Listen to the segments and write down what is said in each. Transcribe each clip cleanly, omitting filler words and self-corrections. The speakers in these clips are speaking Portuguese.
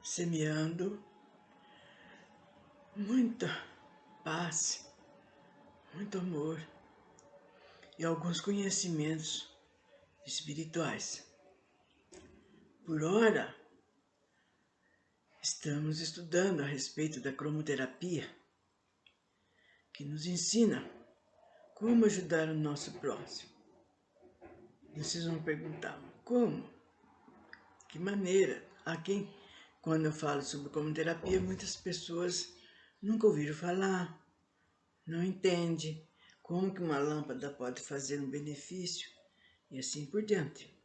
semeando muita paz, muito amor e alguns conhecimentos espirituais. Por ora, estamos estudando a respeito da cromoterapia, que nos ensina como ajudar o nosso próximo. Vocês vão perguntar, como? Que maneira? Quando eu falo sobre cromoterapia, muitas pessoas nunca ouviram falar, não entendem como que uma lâmpada pode fazer um benefício e assim por diante.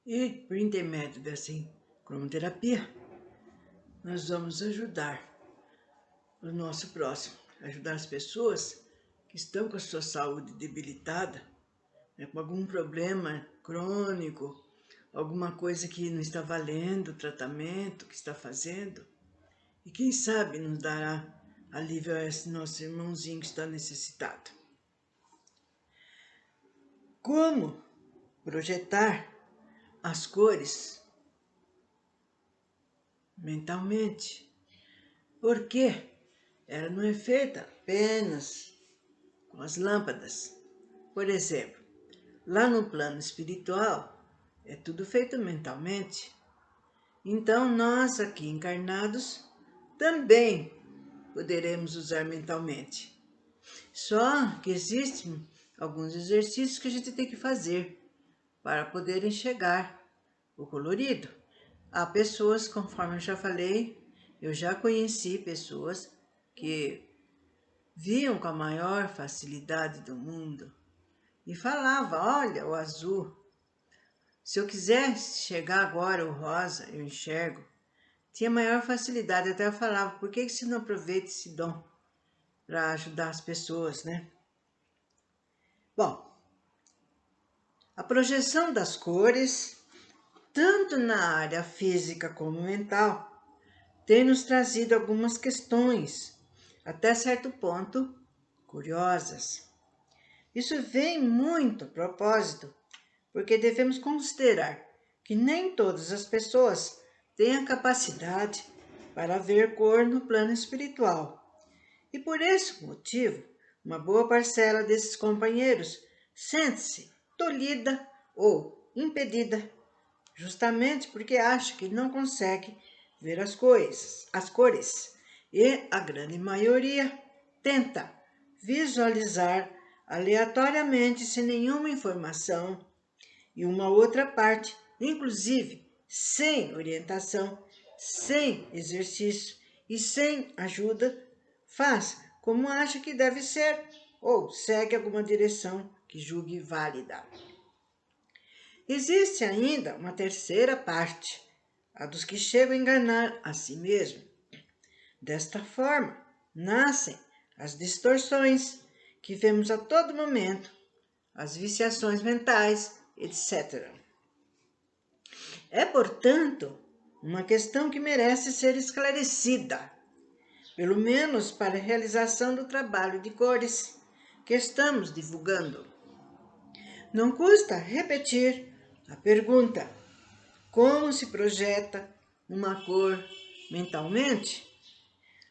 E, por intermédio dessa cromoterapia, nós vamos ajudar o nosso próximo, ajudar as pessoas que estão com a sua saúde debilitada, com algum problema crônico, alguma coisa que não está valendo o tratamento que está fazendo. E quem sabe nos dará alívio a esse nosso irmãozinho que está necessitado. Como projetar as cores mentalmente? Porque ela não é feita apenas com as lâmpadas. Por exemplo, lá no plano espiritual, é tudo feito mentalmente. Então, nós aqui encarnados também poderemos usar mentalmente. Só que existem alguns exercícios que a gente tem que fazer para poder enxergar o colorido. Há pessoas, conforme eu já falei, eu já conheci pessoas que viam com a maior facilidade do mundo e falavam, olha, o azul. Se eu quiser enxergar agora o rosa, eu enxergo. Tinha maior facilidade, até eu falava, por que você não aproveita esse dom para ajudar as pessoas, né? Bom, a projeção das cores, tanto na área física como mental, tem nos trazido algumas questões, até certo ponto, curiosas. Isso vem muito a propósito, porque devemos considerar que nem todas as pessoas têm a capacidade para ver cor no plano espiritual. E por esse motivo, uma boa parcela desses companheiros sente-se tolhida ou impedida, justamente porque acha que não consegue ver as cores, e a grande maioria tenta visualizar aleatoriamente sem nenhuma informação, e uma outra parte, inclusive sem orientação, sem exercício e sem ajuda, faz como acha que deve ser ou segue alguma direção que julgue válida. Existe ainda uma terceira parte, a dos que chegam a enganar a si mesmo. Desta forma, nascem as distorções que vemos a todo momento, as viciações mentais, etc. É, portanto, uma questão que merece ser esclarecida, pelo menos para a realização do trabalho de cores que estamos divulgando. Não custa repetir a pergunta: como se projeta uma cor mentalmente?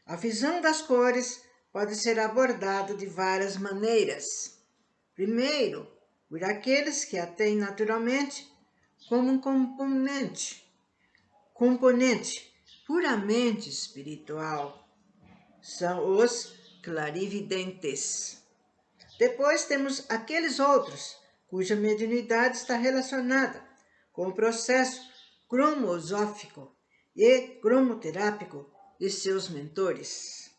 A visão das cores pode ser abordada de várias maneiras. Primeiro, por aqueles que a têm naturalmente como um componente puramente espiritual. São os clarividentes. Depois temos aqueles outros cuja mediunidade está relacionada com o processo cromosófico e cromoterápico de seus mentores.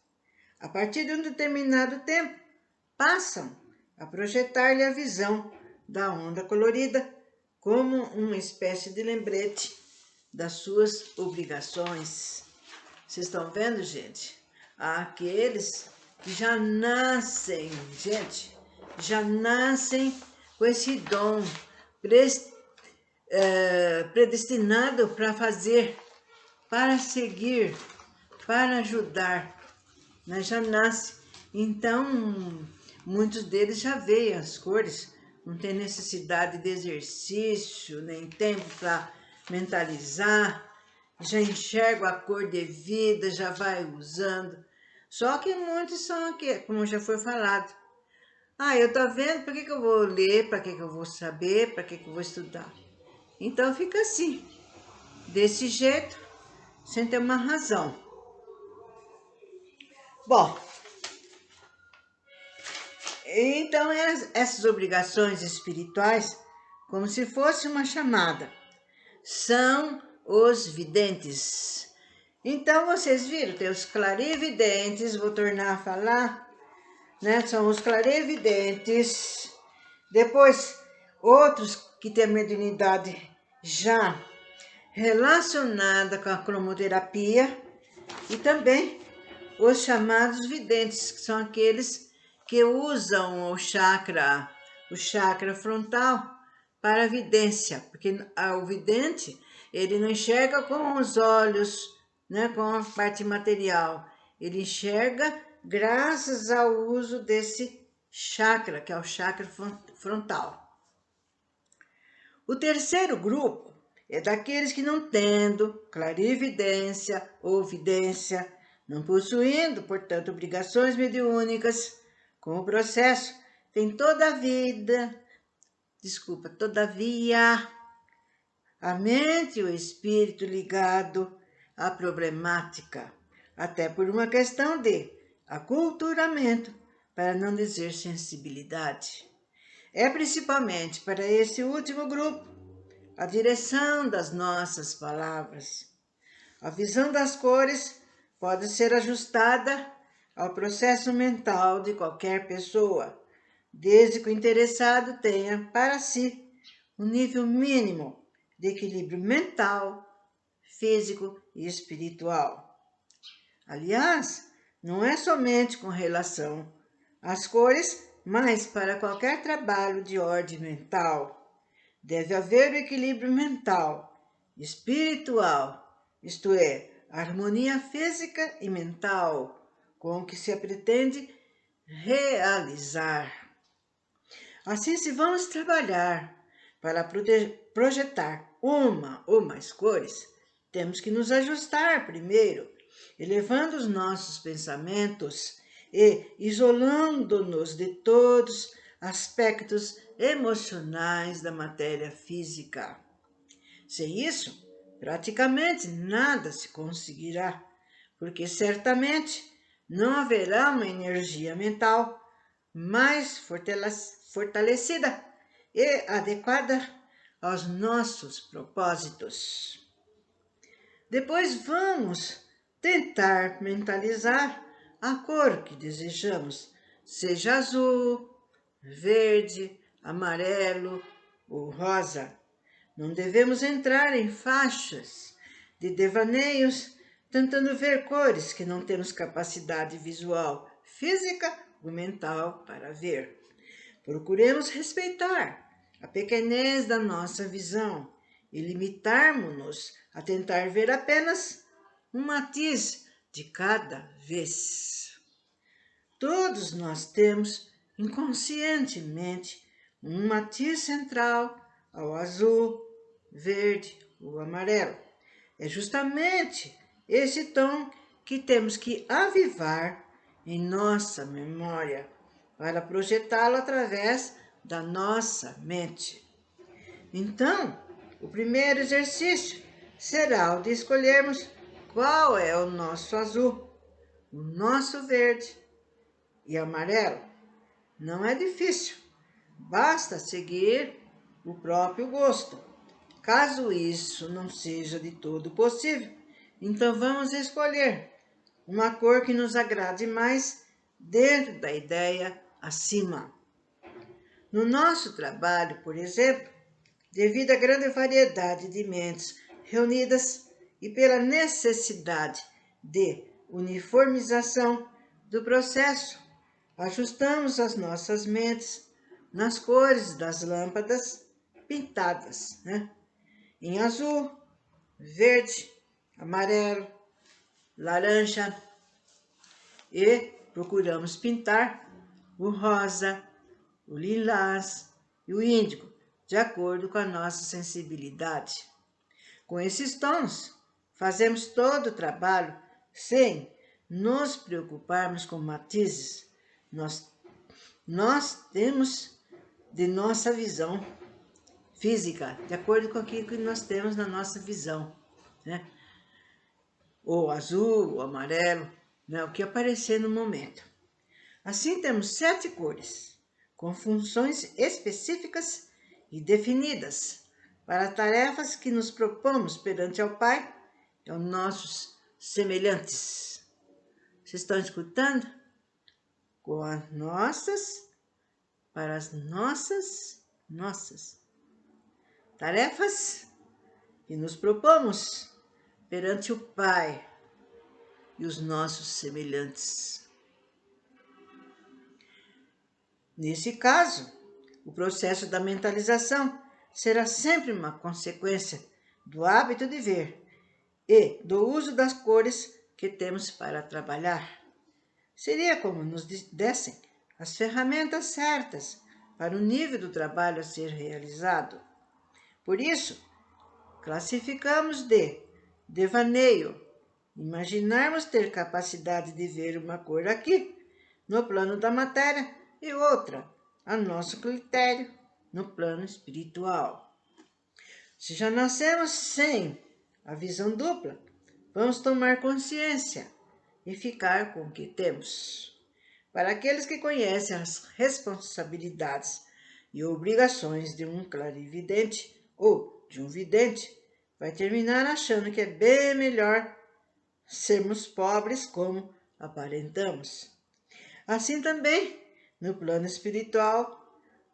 A partir de um determinado tempo, passam a projetar-lhe a visão da onda colorida como uma espécie de lembrete das suas obrigações. Vocês estão vendo, gente? Há aqueles que já nascem com esse dom predestinado para fazer, para seguir, para ajudar, né? Já nasce. Então, muitos deles já veem as cores, não tem necessidade de exercício, nem tempo para mentalizar, já enxerga a cor devida, já vai usando. Só que muitos são aqui, como já foi falado. Eu tô vendo, para que eu vou ler, para que eu vou saber, para que eu vou estudar? Então fica assim, desse jeito, sem ter uma razão. Bom, então essas obrigações espirituais, como se fosse uma chamada, são os videntes. Então vocês viram, tem os clarividentes, vou tornar a falar, né? São os clarividentes. Depois, outros que têm a mediunidade já relacionada com a cromoterapia, e também os chamados videntes, que são aqueles que usam o chakra frontal para a vidência, porque o vidente, ele não enxerga com os olhos, né, com a parte material, ele enxerga graças ao uso desse chakra, que é o chakra frontal. O terceiro grupo é daqueles que, não tendo clarividência ou vidência, não possuindo, portanto, obrigações mediúnicas, com o processo, tem todavia, a mente e o espírito ligado à problemática, até por uma questão de aculturamento, para não dizer sensibilidade. É principalmente para esse último grupo a direção das nossas palavras. A visão das cores pode ser ajustada ao processo mental de qualquer pessoa, desde que o interessado tenha para si um nível mínimo de equilíbrio mental, físico e espiritual. Aliás, não é somente com relação às cores, mas para qualquer trabalho de ordem mental. Deve haver o equilíbrio mental, espiritual, isto é, a harmonia física e mental com o que se pretende realizar. Assim, se vamos trabalhar para projetar uma ou mais cores, temos que nos ajustar primeiro, elevando os nossos pensamentos e isolando-nos de todos aspectos emocionais da matéria física. Sem isso, praticamente nada se conseguirá, porque certamente não haverá uma energia mental mais fortalecida e adequada aos nossos propósitos. Depois vamos tentar mentalizar a cor que desejamos, seja azul, verde, amarelo ou rosa. Não devemos entrar em faixas de devaneios tentando ver cores que não temos capacidade visual, física ou mental para ver. Procuremos respeitar a pequenez da nossa visão e limitarmos-nos a tentar ver apenas um matiz de cada vez. Todos nós temos inconscientemente um matiz central ao azul, verde ou amarelo. É justamente esse tom que temos que avivar em nossa memória para projetá-lo através da nossa mente. Então, o primeiro exercício será o de escolhermos qual é o nosso azul, o nosso verde e amarelo. Não é difícil, basta seguir o próprio gosto. Caso isso não seja de todo possível, então vamos escolher uma cor que nos agrade mais dentro da ideia acima. No nosso trabalho, por exemplo, devido à grande variedade de mentes reunidas e pela necessidade de uniformização do processo, ajustamos as nossas mentes nas cores das lâmpadas pintadas, né? Em azul, verde, amarelo, laranja, e procuramos pintar o rosa, o lilás e o índigo, de acordo com a nossa sensibilidade. Com esses tons, fazemos todo o trabalho sem nos preocuparmos com matizes. Nós temos de nossa visão física, de acordo com aquilo que nós temos na nossa visão, né? Ou azul, ou amarelo, né? O que aparecer no momento. Assim temos 7 cores, com funções específicas e definidas para tarefas que nos propomos perante ao Pai e aos nossos semelhantes. Vocês estão escutando? Com as nossas, para as nossas tarefas que nos propomos perante o Pai e os nossos semelhantes. Nesse caso, o processo da mentalização será sempre uma consequência do hábito de ver e do uso das cores que temos para trabalhar. Seria como nos dessem as ferramentas certas para o nível do trabalho a ser realizado. Por isso, classificamos de devaneio, imaginarmos ter capacidade de ver uma cor aqui, no plano da matéria, e outra, a nosso critério, no plano espiritual. Se já nascemos sem a visão dupla, vamos tomar consciência e ficar com o que temos. Para aqueles que conhecem as responsabilidades e obrigações de um clarividente ou de um vidente, vai terminar achando que é bem melhor sermos pobres como aparentamos. Assim também, no plano espiritual,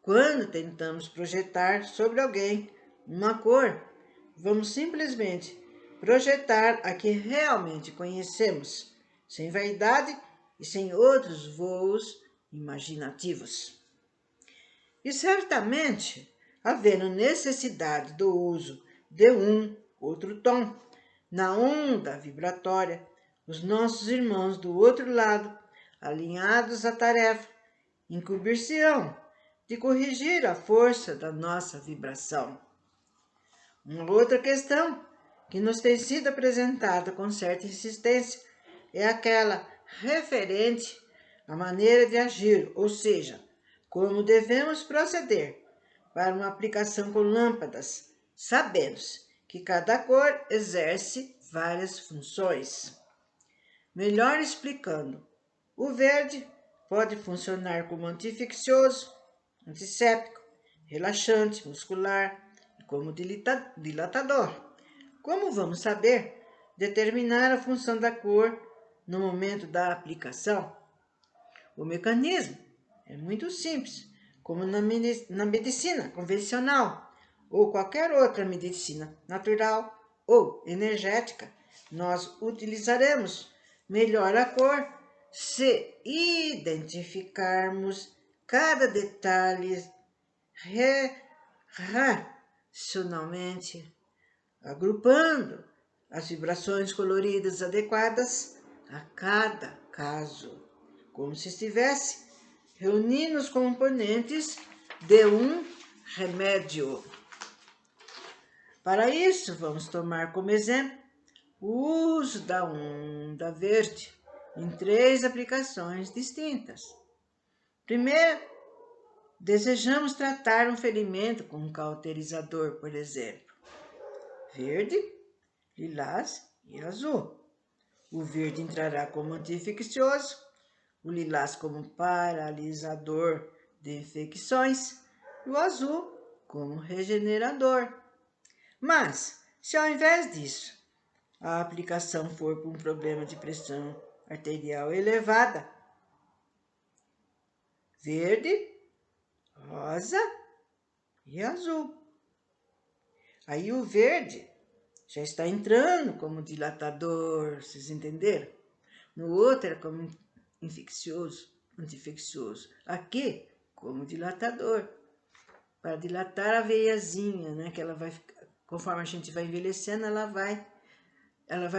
quando tentamos projetar sobre alguém uma cor, vamos simplesmente projetar a que realmente conhecemos, sem vaidade e sem outros voos imaginativos. E certamente, havendo necessidade do uso de um outro tom na onda vibratória, os nossos irmãos do outro lado, alinhados à tarefa, incumbir-se-ão de corrigir a força da nossa vibração. Uma outra questão que nos tem sido apresentada com certa insistência é aquela referente à maneira de agir, ou seja, como devemos proceder para uma aplicação com lâmpadas, sabendo que cada cor exerce várias funções. Melhor explicando, o verde pode funcionar como anti-infeccioso, antisséptico, relaxante muscular e como dilatador. Como vamos saber determinar a função da cor no momento da aplicação? O mecanismo é muito simples, como na medicina convencional ou qualquer outra medicina natural ou energética. Nós utilizaremos melhor a cor se identificarmos cada detalhe racionalmente, agrupando as vibrações coloridas adequadas a cada caso, como se estivesse reunindo os componentes de um remédio. Para isso, vamos tomar como exemplo o uso da onda verde em 3 aplicações distintas. Primeiro, desejamos tratar um ferimento com um cauterizador, por exemplo, verde, lilás e azul. O verde entrará como anti-infeccioso, o lilás como paralisador de infecções e o azul como regenerador. Mas, se ao invés disso, a aplicação for por um problema de pressão arterial elevada, verde, rosa e azul. Aí o verde já está entrando como dilatador, vocês entenderam? No outro era como infeccioso, anti-infeccioso. Aqui, como dilatador, para dilatar a veiazinha, né? Que ela vai, conforme a gente vai envelhecendo, ela vai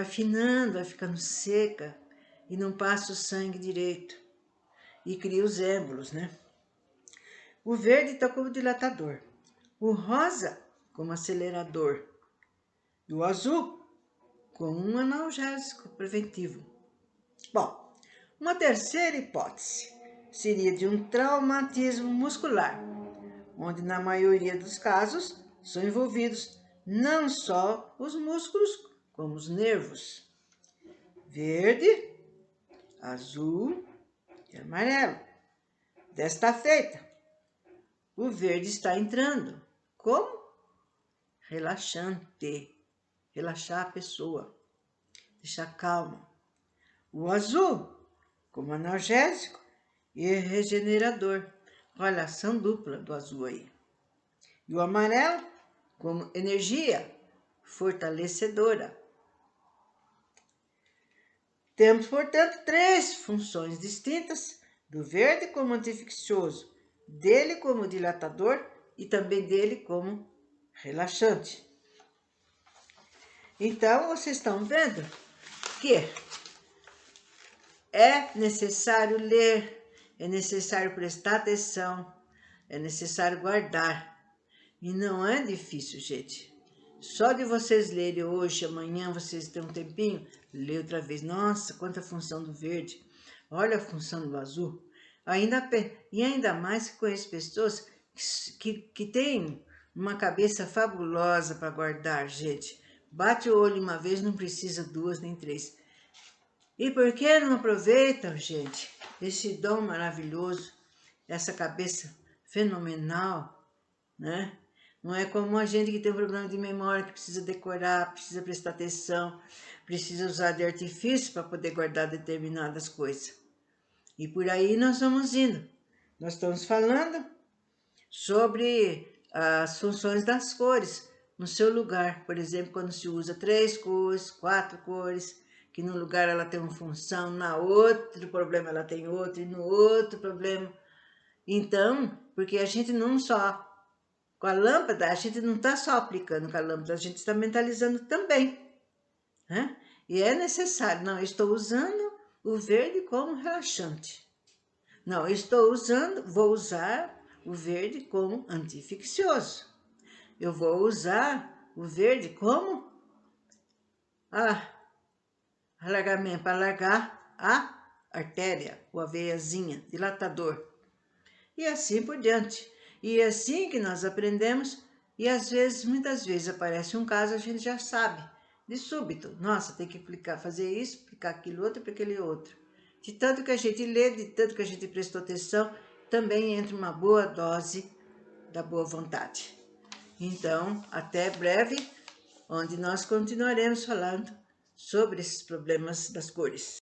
afinando, vai ficando seca e não passa o sangue direito e cria os émbolos, né? O verde está como dilatador, o rosa como acelerador e o azul como um analgésico preventivo. Bom, uma terceira hipótese seria de um traumatismo muscular, onde na maioria dos casos são envolvidos não só os músculos, como os nervos. Verde, azul e amarelo. Desta feita, o verde está entrando como relaxante, relaxar a pessoa, deixar calma. O azul, como analgésico e regenerador. Olha a ação dupla do azul aí. E o amarelo, como energia fortalecedora. Temos, portanto, 3 funções distintas do verde como anti-infeccioso, dele como dilatador e também dele como relaxante. Então, vocês estão vendo que é necessário ler, é necessário prestar atenção, é necessário guardar. E não é difícil, gente. Só de vocês lerem hoje, amanhã, vocês têm um tempinho, lê outra vez. Nossa, quanta função do verde. Olha a função do azul. E ainda mais que conheço pessoas que têm uma cabeça fabulosa para guardar, gente. Bate o olho uma vez, não precisa 2 nem 3. E por que não aproveitam, gente, esse dom maravilhoso, essa cabeça fenomenal, né? Não é como a gente que tem um problema de memória, que precisa decorar, precisa prestar atenção, precisa usar de artifício para poder guardar determinadas coisas. E por aí nós vamos indo. Nós estamos falando sobre as funções das cores no seu lugar. Por exemplo, quando se usa 3 cores, 4 cores, que no lugar ela tem uma função, na outro problema ela tem outro, e no outro problema. Então, porque a gente não só, com a lâmpada, a gente não está só aplicando com a lâmpada, a gente está mentalizando também, né? E é necessário, não, eu estou usando o verde como relaxante. Não, eu vou usar o verde como anti-infeccioso. Eu vou usar o verde como alargamento, para alargar a artéria, ou a veiazinha, dilatador. E assim por diante. E é assim que nós aprendemos, e às vezes, muitas vezes aparece um caso, a gente já sabe, de súbito. Nossa, tem que aplicar, fazer isso, aplicar aquilo outro, para aquele outro. De tanto que a gente lê, de tanto que a gente prestou atenção, também entra uma boa dose da boa vontade. Então, até breve, onde nós continuaremos falando sobre esses problemas das cores.